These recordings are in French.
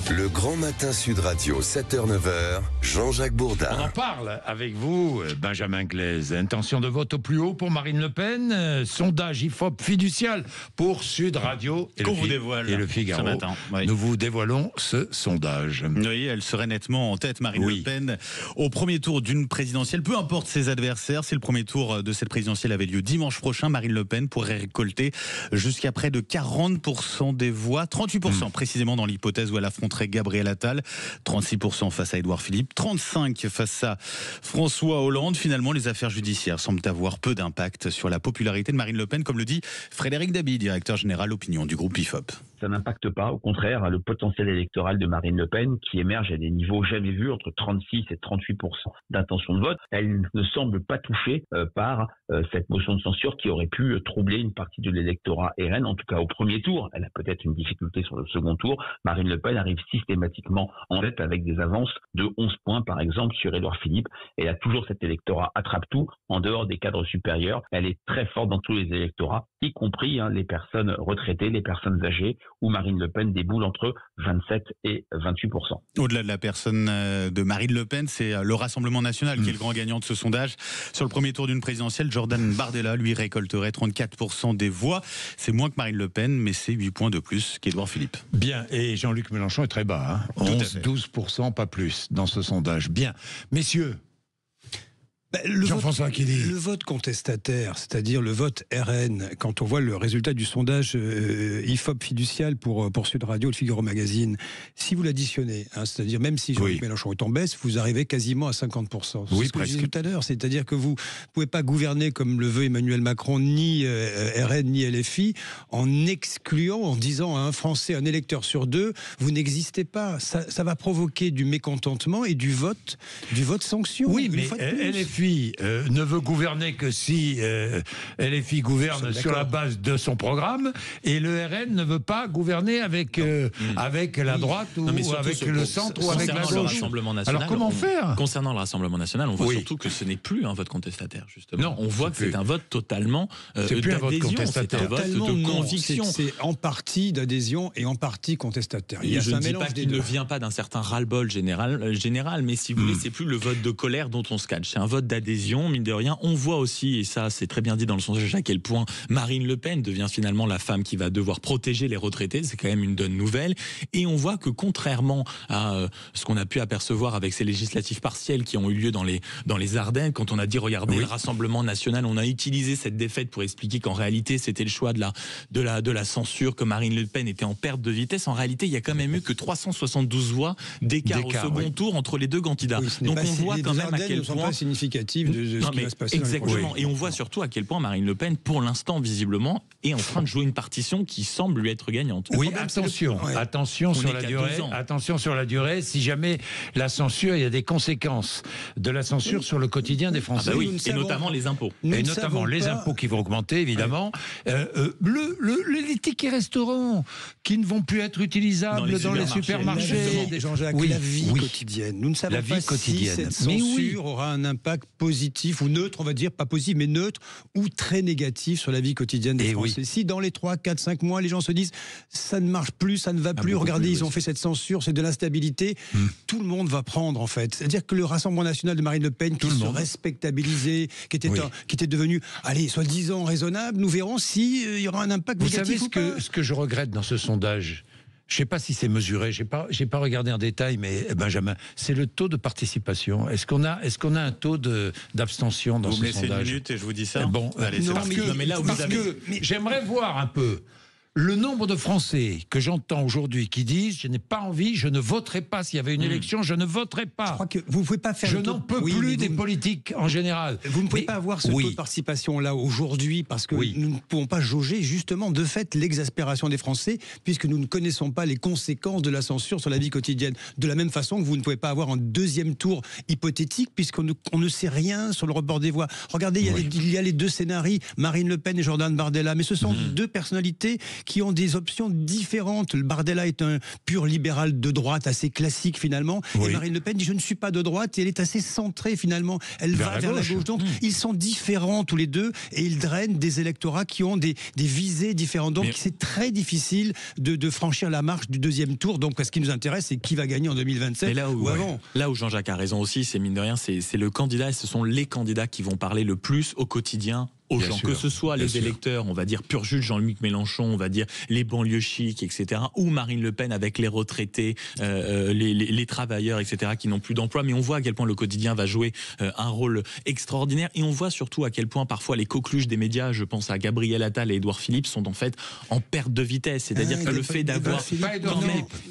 Le Grand Matin Sud Radio, 7h-9h, Jean-Jacques Bourdin. On en parle avec vous, Benjamin Glaise. Intention de vote au plus haut pour Marine Le Pen. Sondage IFOP fiducial pour Sud Radio et, le Figaro. Ce matin, oui. Nous vous dévoilons ce sondage. Oui, elle serait nettement en tête, Marine Le Pen, au premier tour d'une présidentielle. Peu importe ses adversaires, si le premier tour de cette présidentielle avait lieu dimanche prochain, Marine Le Pen pourrait récolter jusqu'à près de 40% des voix, 38% précisément dans l'hypothèse où elle affronterait Gabriel Attal, 36% face à Édouard Philippe, 35% face à François Hollande. Finalement, les affaires judiciaires semblent avoir peu d'impact sur la popularité de Marine Le Pen, comme le dit Frédéric Dabi, directeur général opinion du groupe IFOP. Ça n'impacte pas, au contraire, le potentiel électoral de Marine Le Pen qui émerge à des niveaux jamais vus, entre 36 et 38% d'intention de vote. Elle ne semble pas touchée par cette motion de censure qui aurait pu troubler une partie de l'électorat RN, en tout cas au premier tour. Elle a peut-être une difficulté sur le second tour. Marine Le Pen arrive systématiquement en tête avec des avances de 11 points, par exemple, sur Édouard Philippe. Elle a toujours cet électorat attrape-tout en dehors des cadres supérieurs. Elle est très forte dans tous les électorats, y compris les personnes retraitées, les personnes âgées, où Marine Le Pen déboule entre 27 et 28%. Au-delà de la personne de Marine Le Pen, c'est le Rassemblement National qui est le grand gagnant de ce sondage. Sur le premier tour d'une présidentielle, Jordan Bardella, lui, récolterait 34% des voix. C'est moins que Marine Le Pen, mais c'est 8 points de plus qu'Édouard Philippe. Bien, et Jean-Luc Mélenchon est très bas, 11-12%, pas plus, dans ce sondage. Bien, messieurs. Jean-François Kelly. Le vote contestataire, c'est-à-dire le vote RN, quand on voit le résultat du sondage IFOP fiducial pour Sud Radio, le Figaro Magazine, si vous l'additionnez, c'est-à-dire même si Jean-Luc Mélenchon est en baisse, vous arrivez quasiment à 50%. Oui, ce que presque. je disais tout à l'heure, c'est-à-dire que vous ne pouvez pas gouverner comme le veut Emmanuel Macron, ni RN, ni LFI, en excluant, en disant à un Français, un électeur sur deux, vous n'existez pas. Ça va provoquer du mécontentement et du vote sanction. Oui, mais LFI ne veut gouverner que si LFI gouverne sur la base de son programme, et le RN ne veut pas gouverner avec la droite ou avec le centre ou avec la gauche. Alors comment faire ? Concernant le Rassemblement National, on voit surtout que ce n'est plus un vote contestataire, justement. Non, on voit que c'est un vote totalement d'adhésion, c'est un vote de conviction. C'est en partie d'adhésion et en partie contestataire. Je ne dis pas qu'il ne vient pas d'un certain ras-le-bol général, mais si vous voulez, c'est plus le vote de colère dont on se cache. C'est un vote d'adhésion, mine de rien. On voit aussi, et ça c'est très bien dit dans le sondage, à quel point Marine Le Pen devient finalement la femme qui va devoir protéger les retraités. C'est quand même une bonne nouvelle. Et on voit que contrairement à ce qu'on a pu apercevoir avec ces législatives partielles qui ont eu lieu dans les Ardennes, quand on a dit regardez le Rassemblement National, on a utilisé cette défaite pour expliquer qu'en réalité c'était le choix de la censure, que Marine Le Pen était en perte de vitesse. En réalité, il y a quand même eu que 372 voix d'écart au second tour entre les deux candidats. Donc on voit quand même à quel point significative de ce qui va se passer. Exactement. Et on voit surtout à quel point Marine Le Pen, pour l'instant, visiblement, est en train de jouer une partition qui semble lui être gagnante. Oui, attention sur la durée. Attention sur la durée. Si jamais la censure, il y a des conséquences de la censure sur le quotidien des Français. Et notamment les impôts. Et notamment les impôts qui vont augmenter, évidemment. Les tickets restaurants qui ne vont plus être utilisables dans les supermarchés. Jean-Jacques, la vie quotidienne. Nous ne savons pas si cette censure aura un impact positif ou neutre, on va dire, pas positif, mais neutre, ou très négatif sur la vie quotidienne des Français. Si dans les 3, 4, 5 mois, les gens se disent ça ne marche plus, ça ne va plus, regardez, ils ont fait cette censure, c'est de l'instabilité, tout le monde va prendre, en fait. C'est-à-dire que le Rassemblement National de Marine Le Pen, qui se respectabilisait, qui était devenu, soi-disant raisonnable, nous verrons s'il y aura un impact négatif ou pas. Vous savez ce que je regrette dans ce sondage ? Je ne sais pas si c'est mesuré, j'ai pas regardé en détail, mais Benjamin, c'est le taux de participation. Est-ce qu'on a un taux d'abstention dans ce sondage ? Vous me laissez une minute et je vous dis ça. Bon, allez, c'est parce que j'aimerais voir un peu le nombre de Français que j'entends aujourd'hui qui disent je n'ai pas envie, je ne voterai pas s'il y avait une élection, je ne voterai pas. Je crois que vous ne pouvez pas faire. Je n'en peux plus des politiques en général. Vous ne pouvez pas avoir ce taux de participation là aujourd'hui parce que nous ne pouvons pas jauger justement de fait l'exaspération des Français puisque nous ne connaissons pas les conséquences de la censure sur la vie quotidienne. De la même façon que vous ne pouvez pas avoir un deuxième tour hypothétique puisqu'on ne sait rien sur le report des voix. Regardez, il y a les deux scénarios, Marine Le Pen et Jordan Bardella, mais ce sont deux personnalités qui ont des options différentes. Le Bardella est un pur libéral de droite, assez classique finalement. Oui. Et Marine Le Pen dit je ne suis pas de droite et elle est assez centrée finalement. Elle va vers la gauche. Donc ils sont différents tous les deux et ils drainent des électorats qui ont des visées différentes. Donc c'est très difficile de franchir la marche du deuxième tour. Donc ce qui nous intéresse, c'est qui va gagner en 2027 ou avant. Là où Jean-Jacques a raison aussi, c'est mine de rien, c'est le candidat et ce sont les candidats qui vont parler le plus au quotidien aux gens, que ce soit les électeurs, on va dire pur jus de Jean-Luc Mélenchon, on va dire les banlieues chics, etc., ou Marine Le Pen avec les retraités, les travailleurs, etc., qui n'ont plus d'emploi. Mais on voit à quel point le quotidien va jouer un rôle extraordinaire, et on voit surtout à quel point parfois les coqueluches des médias, je pense à Gabriel Attal et Édouard Philippe, sont en fait en perte de vitesse. C'est-à-dire que le fait d'avoir...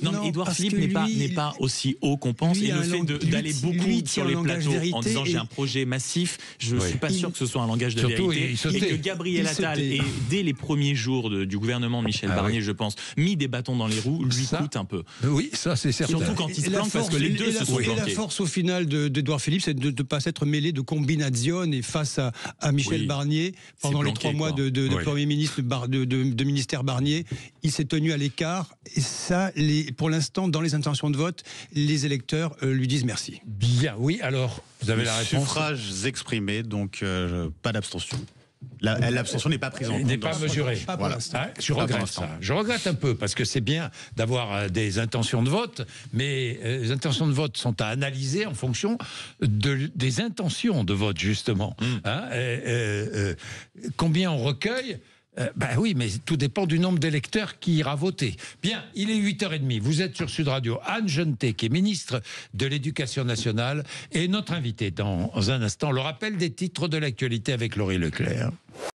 Non, Édouard Philippe n'est pas aussi haut qu'on pense, et le fait d'aller beaucoup sur les plateaux en disant j'ai un projet massif, je ne suis pas sûr que ce soit un langage de vérité. Et que Gabriel Attal ait, dès les premiers jours du gouvernement de Michel Barnier, je pense, mis des bâtons dans les roues, lui coûte un peu. Oui, ça c'est certain. Surtout quand il se plante, parce que les deux se sont plantés. Et la force au final d'Édouard Philippe, c'est de ne pas s'être mêlé de combinazione et face à Michel Barnier, pendant les 3 mois de Premier ministre de ministère Barnier, il s'est tenu à l'écart. Et ça, pour l'instant, dans les intentions de vote, les électeurs lui disent merci. Bien, oui, alors, vous avez la réponse. Suffrages exprimés, donc pas d'abstention. L'abstention n'est pas prise en compte. N'est pas mesurée. Voilà. Je regrette ça. Je regrette un peu, parce que c'est bien d'avoir des intentions de vote, mais les intentions de vote sont à analyser en fonction des intentions de vote, justement. Combien on recueille ? Oui, mais tout dépend du nombre d'électeurs qui ira voter. Bien, il est 8h30, vous êtes sur Sud Radio. Anne Genetet, qui est ministre de l'Éducation nationale, est notre invitée dans un instant. Le rappel des titres de l'actualité avec Laurie Leclerc.